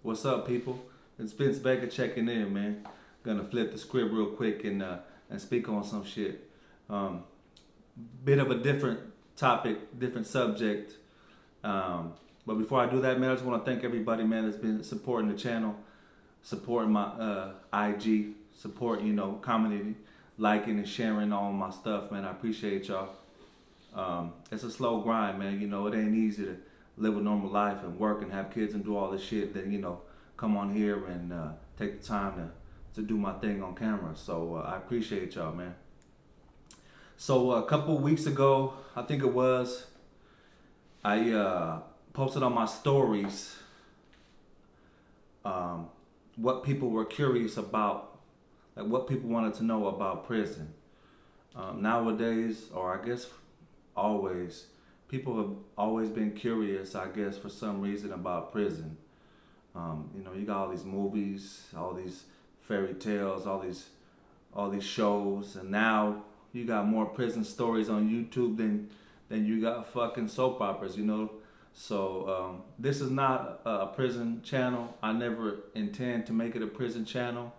What's up, people? It's Vega checking in, man. Gonna flip the script real quick and speak on some shit. Um, Bit of a different topic, different subject. But before I do that, man, I just want to thank everybody, man, that's been supporting the channel, supporting my IG, supporting, commenting, liking and sharing all my stuff, man. I appreciate y'all. It's a slow grind, man. It ain't easy to live a normal life and work and have kids and do all this shit. Then come on here and take the time to do my thing on camera. So I appreciate y'all, man. So a couple of weeks ago, I think it was, I posted on my stories what people were curious about, like what people wanted to know about prison. Nowadays, or I guess always, people have always been curious, I guess, for some reason about prison. You got all these movies, all these fairy tales, all these shows, and now you got more prison stories on YouTube than you got fucking soap operas. So this is not a prison channel. I never intend to make it a prison channel,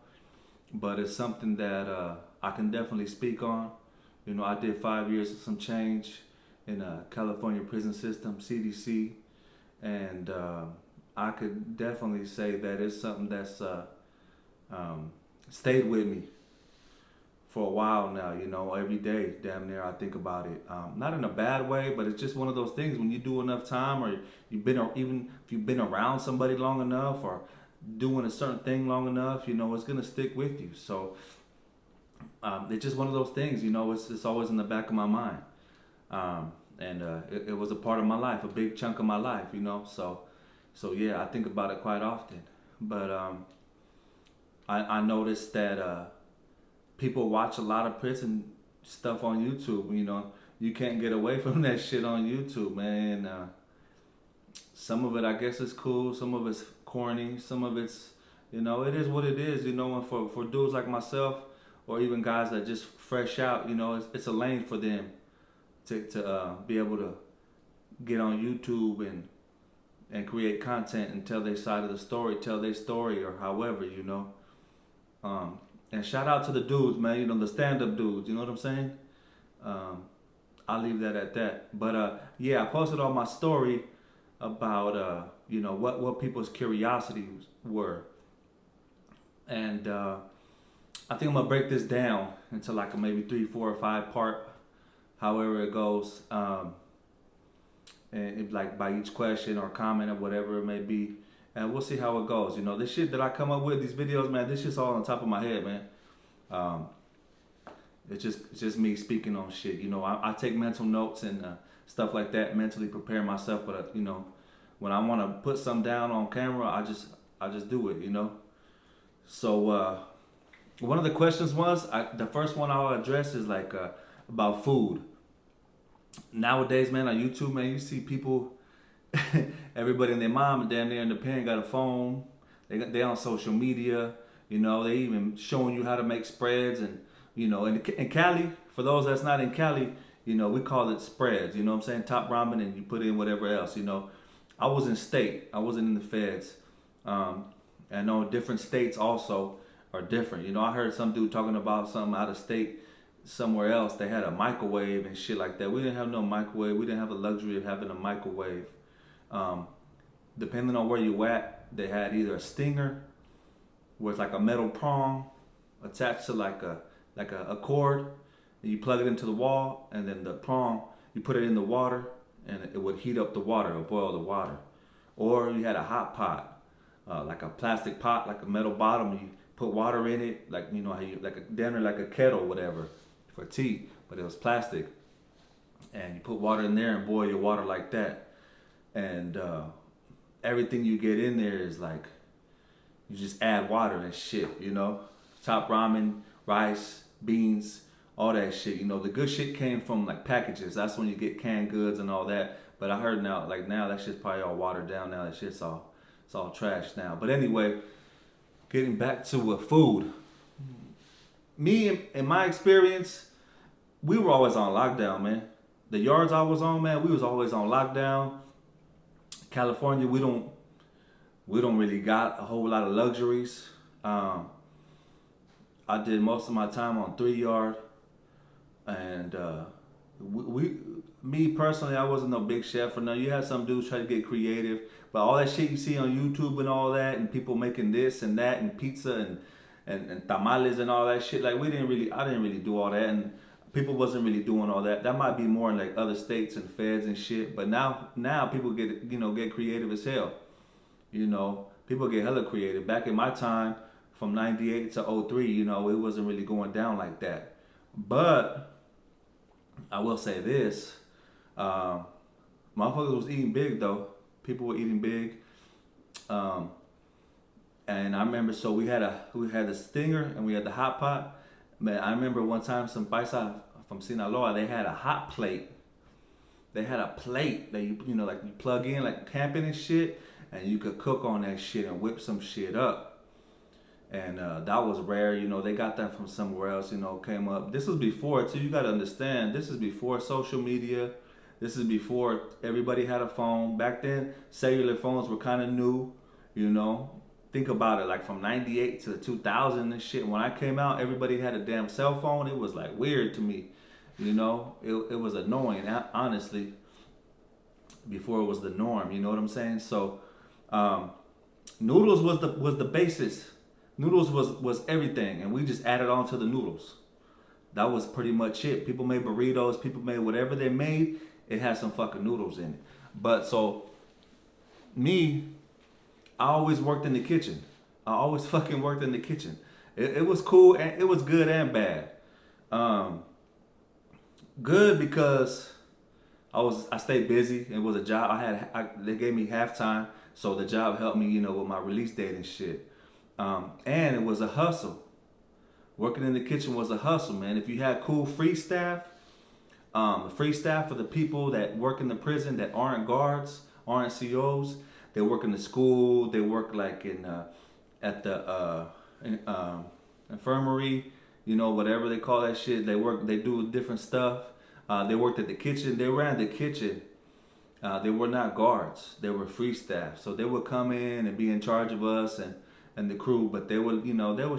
but it's something that I can definitely speak on. I did 5 years of some change in a California prison system, CDC, and I could definitely say that it's something that's stayed with me for a while now. Every day, damn near, I think about it. Not in a bad way, but it's just one of those things when you do enough time, or even if you've been around somebody long enough, or doing a certain thing long enough, it's gonna stick with you. So it's just one of those things. It's always in the back of my mind, and it was a part of my life, a big chunk of my life. So yeah, I think about it quite often. But I noticed that people watch a lot of prison stuff on YouTube. You can't get away from that shit on YouTube, man. Some of it, I guess, is cool. Some of it's corny. Some of it's, it is what it is. And for dudes like myself, or even guys that just fresh out, it's a lane for them to be able to get on YouTube and create content and tell their side of the story, tell their story, or however. And shout out to the dudes, man. The stand-up dudes. You know what I'm saying? I'll leave that at that. But yeah, I posted on my story about what people's curiosities were, and I think I'm gonna break this down into like a maybe 3, 4, or 5 part, however it goes, and like by each question or comment or whatever it may be. And we'll see how it goes. This shit that I come up with, these videos, man, this shit's all on top of my head, man. It's just me speaking on shit. I take mental notes and stuff like that, mentally prepare myself. But when I want to put something down on camera, I just do it. So one of the questions was, the first one I'll address is like about food. Nowadays, man, on YouTube, man, you see people. Everybody and their mom damn near in the pen got a phone. They on social media. They even showing you how to make spreads. And in Cali, for those that's not in Cali, we call it spreads. You know what I'm saying? Top ramen, and you put in whatever else. I was in state. I wasn't in the feds. I know different states also are different. I heard some dude talking about something out of state somewhere else. They had a microwave and shit like that. We didn't have no microwave. We didn't have the luxury of having a microwave. Depending on where you at, they had either a stinger, where it's like a metal prong attached to like a cord, and you plug it into the wall, and then the prong, you put it in the water, and it would heat up the water or boil the water. Or you had a hot pot, like a plastic pot, like a metal bottom. You put water in it, like how you like a kettle, whatever, for tea, but it was plastic, and you put water in there and boil your water like that. And everything you get in there is like, you just add water and shit. Top ramen, rice, beans, all that shit. The good shit came from like packages. That's when you get canned goods and all that. But I heard now that shit's probably all watered down now. That shit's all trash now. But anyway, getting back to food. Me, in my experience, we were always on lockdown, man. The yards I was on, man, we was always on lockdown. California, we don't We don't really got a whole lot of luxuries. Um, I did most of my time on 3 yard, and we, me personally, I wasn't no big chef or nothing. You had some dudes try to get creative, but all that shit you see on YouTube and all that, and people making this and that, and pizza and tamales and all that shit. Like I didn't really do all that, and people wasn't really doing all that. That might be more in like other states and feds and shit. But now people get creative as hell. People get hella creative. Back in my time, from '98 to '03, it wasn't really going down like that. But I will say this, um, motherfuckers was eating big though. People were eating big. Um, and I remember, so we had the stinger and we had the hot pot. Man, I remember one time some paisa from Sinaloa, they had a hot plate. They had a plate that like you plug in like camping and shit, and you could cook on that shit and whip some shit up. And that was rare. They got that from somewhere else. Came up. This was before too. You got to understand. This is before social media. This is before everybody had a phone. Back then, cellular phones were kind of new. Think about it. Like from '98 to 2000 and shit. When I came out, everybody had a damn cell phone. It was like weird to me. It was annoying. Honestly, before it was the norm. You know what I'm saying? So, noodles was the basis. Noodles was everything, and we just added on to the noodles. That was pretty much it. People made burritos. People made whatever they made. It had some fucking noodles in it. But so me, I always worked in the kitchen. I always fucking worked in the kitchen. It was cool and it was good and bad. Um, Good because I stayed busy. It was a job. They gave me halftime, so the job helped me, with my release date and shit. And it was a hustle. Working in the kitchen was a hustle, man. If you had cool free staff, free staff for the people that work in the prison that aren't guards, aren't COs. They work in the school. They work like at the infirmary, whatever they call that shit. They do different stuff. They worked at the kitchen. They ran the kitchen. They were not guards. They were free staff. So they would come in and be in charge of us and the crew. But they would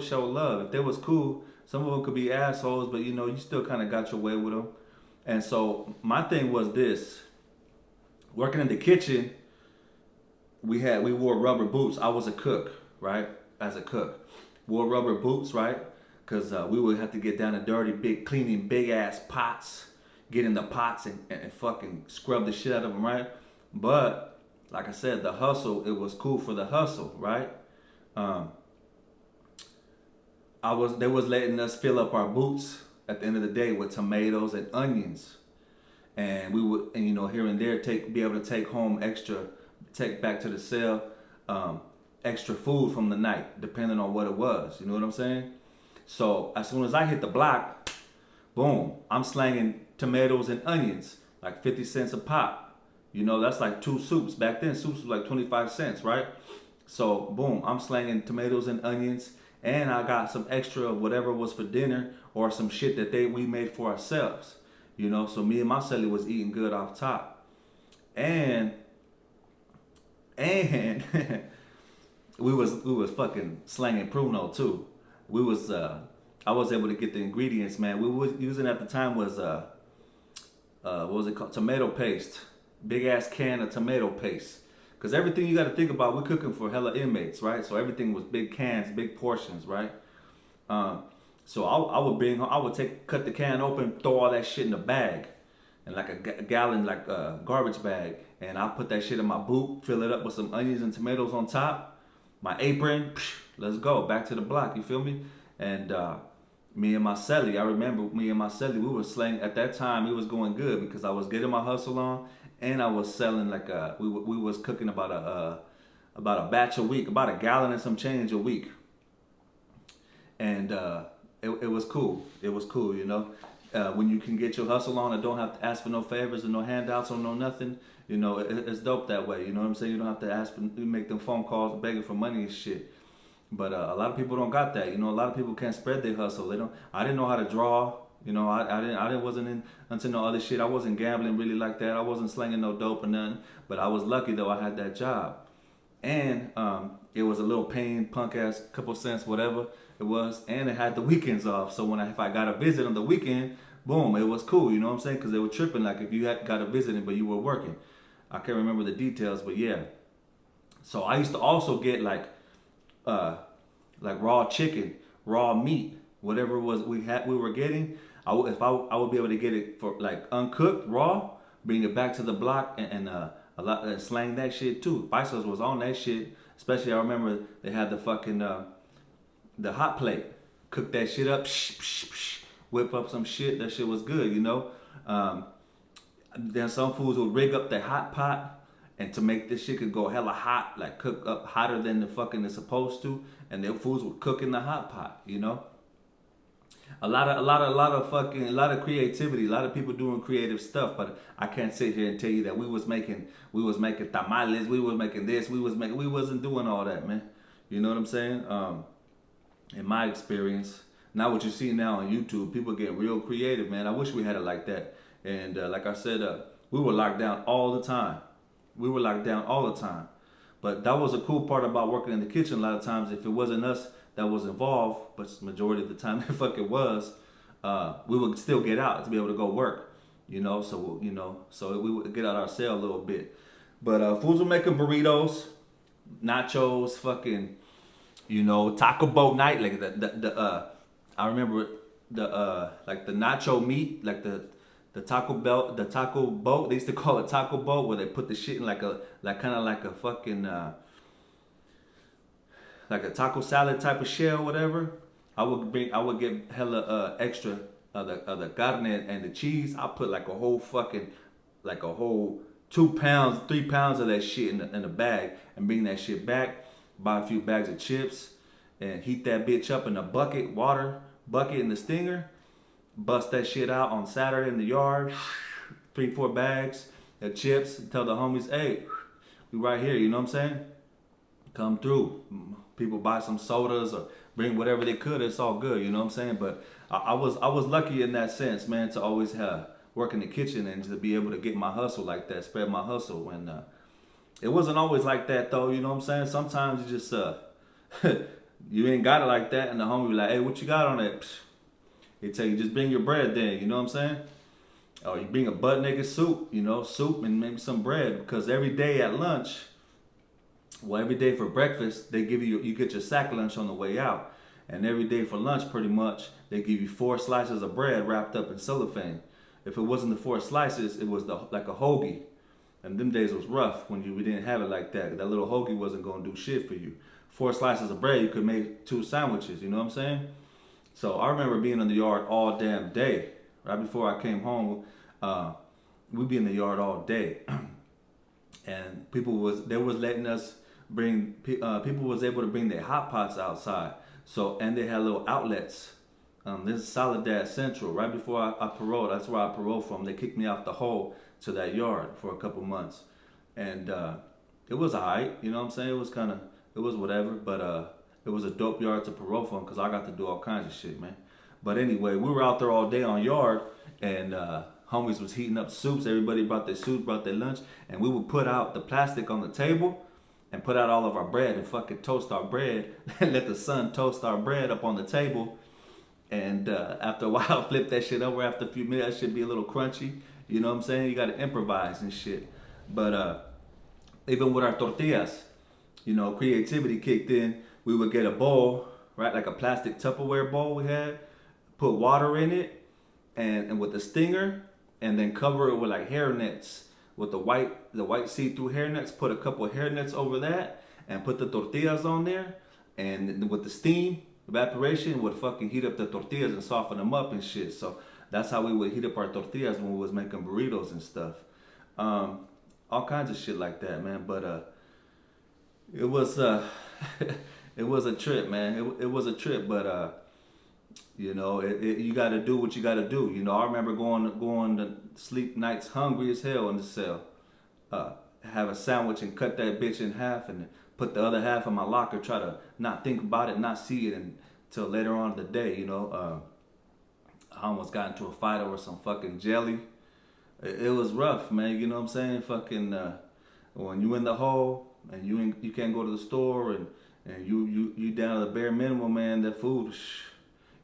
show love. If they was cool, some of them could be assholes, but you still kind of got your way with them. And so my thing was this: working in the kitchen, we wore rubber boots. I was a cook, right? As a cook, wore rubber boots, right? Because we would have to get down to dirty, cleaning big ass pots, get in the pots and fucking scrub the shit out of them, right? But like I said, the hustle, it was cool for the hustle, right? Um, they was letting us fill up our boots at the end of the day with tomatoes and onions, and we would, here and there be able to take back to the cell, extra food from the night, depending on what it was. You know what I'm saying? So as soon as I hit the block, boom, I'm slanging tomatoes and onions, like 50 cents a pop. That's like 2 soups. Back then, soups was like 25 cents, right? So boom, I'm slanging tomatoes and onions, and I got some extra of whatever was for dinner or some shit that we made for ourselves. So me and my celly was eating good off top, and we was fucking slanging pruno too. I was able to get the ingredients, man. We was using at the time was what was it called? Tomato paste. Big ass can of tomato paste. Cause everything you got to think about, we're cooking for hella inmates, right? So everything was big cans, big portions, right? So I would cut the can open, throw all that shit in a bag, and like a gallon, like a garbage bag, and I put that shit in my boot, fill it up with some onions and tomatoes on top, my apron, let's go back to the block. You feel me? And me and my celly, I remember me and my celly, we were slaying at that time. It was going good because I was getting my hustle on, and I was selling like we was cooking about a batch a week, about a gallon and some change a week, and it was cool. It was cool, when you can get your hustle on and don't have to ask for no favors and no handouts or no nothing. It's dope that way. You know what I'm saying? You don't have to make them phone calls begging for money and shit. But a lot of people don't got that. A lot of people can't spread their hustle. They don't. I didn't know how to draw. I wasn't into no other shit. I wasn't gambling really like that. I wasn't slinging no dope or nothing. But I was lucky though. I had that job. and it was a little paying punk ass couple cents, whatever it was, and it had the weekends off. So if I got a visit on the weekend, boom, it was cool. You know what I'm saying? Because they were tripping like if you had got a visit but you were working. I can't remember the details, but yeah. So I used to also get like raw chicken, raw meat, whatever it was we were getting. I would be able to get it for like uncooked, raw, bring it back to the block and slang that shit too. Bicycles was on that shit. Especially I remember they had the fucking the hot plate. Cook that shit up, whip up some shit. That shit was good, you know. Then some foods would rig up their hot pot and to make this shit could go hella hot, like cook up hotter than the fucking it's supposed to, and their foods would cook in the hot pot, you know. A lot of creativity, a lot of people doing creative stuff, but I can't sit here and tell you that we was making tamales, we was making this, we wasn't doing all that, man. You know what I'm saying? In my experience, not what you see now on YouTube, people getting real creative, man. I wish we had it like that. And like I said, we were locked down all the time. But that was a cool part about working in the kitchen. A lot of times, if it wasn't us that was involved, but majority of the time it fucking was, we would still get out to be able to go work. You know, so we would get out our cell a little bit. But fools were making burritos, nachos, fucking, you know, taco boat night. Like I remember like the nacho meat, like the taco boat. They used to call it taco boat, where they put the shit in like kind of like a fucking like a taco salad type of shell, whatever. I would get hella extra the carne and the cheese. I put like a whole 2 pounds, 3 pounds of that shit in a bag and bring that shit back. Buy a few bags of chips and heat that bitch up in a water bucket in the stinger. Bust that shit out on Saturday in the yard. 3-4 bags of chips. Tell the homies, hey, we right here. You know what I'm saying? Come through. People buy some sodas or bring whatever they could. It's all good. You know what I'm saying? But I was lucky in that sense, man, to always work in the kitchen and to be able to get my hustle like that, spread my hustle. And it wasn't always like that though. You know what I'm saying? Sometimes you just you ain't got it like that, and the homie be like, hey, what you got on that? They tell you just bring your bread then, you know what I'm saying? Or you bring a butt naked soup, you know, soup and maybe some bread. Because every day at lunch, every day for breakfast, they give you get your sack lunch on the way out. And every day for lunch, pretty much, they give you 4 slices of bread wrapped up in cellophane. If it wasn't the 4 slices, it was like a hoagie. And them days was rough when we didn't have it like that. That little hoagie wasn't gonna do shit for you. 4 slices of bread, you could make 2 sandwiches, you know what I'm saying? So I remember being in the yard all damn day. Right before I came home, we'd be in the yard all day. And people was letting us bring, people was able to bring their hot pots outside. So, and they had little outlets. This is Soledad Central. Right before I paroled, that's where I paroled from. They kicked me out the hole to that yard for a couple months. And it was alright, you know what I'm saying? It was whatever, but it was a dope yard to parole from because I got to do all kinds of shit, man. But anyway, we were out there all day on yard, and homies was heating up soups. Everybody brought their soup, brought their lunch, and we would put out the plastic on the table and put out all of our bread and fucking toast our bread and let the sun toast our bread up on the table. And after a while, flip that shit over. After a few minutes, that shit be a little crunchy. You know what I'm saying? You got to improvise and shit. But even with our tortillas, you know, creativity kicked in. We would get a bowl, right, like a plastic Tupperware bowl we had, put water in it, and with a stinger, and then cover it with like hair nets, with the white see-through hair nets. Put a couple of hair nets over that, and put the tortillas on there, and with the steam evaporation would fucking heat up the tortillas and soften them up and shit. So that's how we would heat up our tortillas when we was making burritos and stuff. All kinds of shit like that, man. But it was it was a trip, man. It was a trip, but you know, you got to do what you got to do. You know, I remember going to sleep nights hungry as hell in the cell. Have a sandwich and cut that bitch in half and put the other half in my locker. Try to not think about it, not see it until later on in the day. You know, I almost got into a fight over some fucking jelly. It was rough, man. You know what I'm saying? Fucking when you in the hole and you can't go to the store, and you down to the bare minimum, man. That food,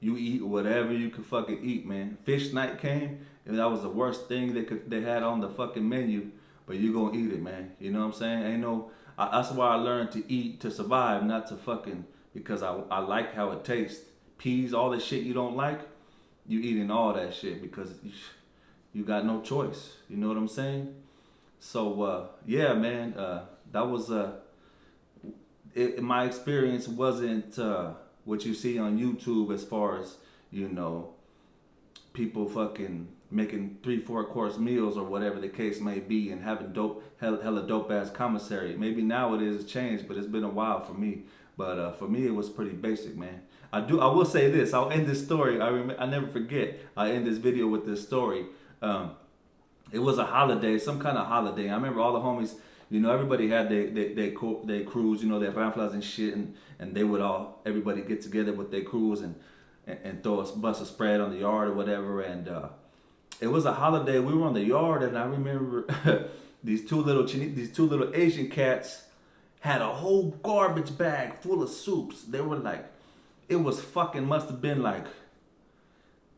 you eat whatever you could fucking eat, man. Fish night came, and that was the worst thing they had on the fucking menu. But you gonna eat it, man. You know what I'm saying? Ain't no. That's why I learned to eat to survive, not to fucking because I like how it tastes. Peas, all the shit you don't like, you eating all that shit because you got no choice. You know what I'm saying? So yeah, man, that was my experience wasn't what you see on YouTube as far as you know people fucking making 3-4 course meals or whatever the case may be and having hella dope ass commissary. Maybe now it is changed, but it's been a while for me. But for me, it was pretty basic, man. I will say this. I'll end this story. I never forget. I end this video with this story. It was a holiday, some kind of holiday. I remember all the homies. You know, everybody had their crews. You know, their ramflas and shit, and they would everybody get together with their crews and bust a spread on the yard or whatever. And it was a holiday. We were on the yard, and I remember these two little Asian cats had a whole garbage bag full of soups. They were like, it was fucking must have been like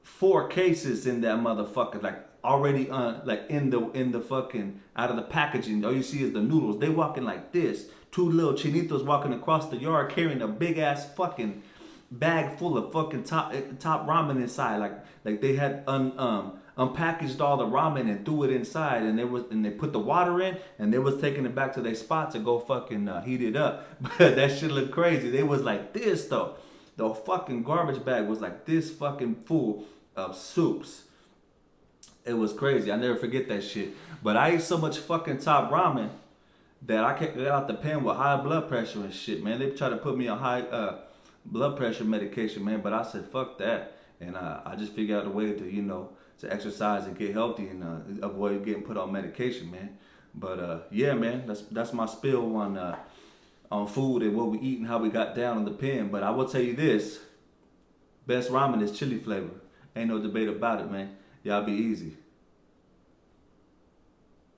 4 cases in that motherfucker, like already like in the fucking out of the packaging. All you see is the noodles. They walking like this. 2 little chinitos walking across the yard carrying a big ass fucking bag full of fucking top ramen inside. Like they had unpackaged all the ramen and threw it inside, and they put the water in, and they was taking it back to their spot to go fucking heat it up. But that shit looked crazy. They was like this though. The fucking garbage bag was like this fucking full of soups. It was crazy. I never forget that shit. But I ate so much fucking top ramen that I can't get out the pen with high blood pressure and shit, man. They tried to put me on high blood pressure medication, man. But I said fuck that, and I just figured out a way to to exercise and get healthy and avoid getting put on medication, man. But yeah, man, that's my spill on food and what we eat and how we got down in the pen. But I will tell you this: best ramen is chili flavor. Ain't no debate about it, man. Y'all be easy.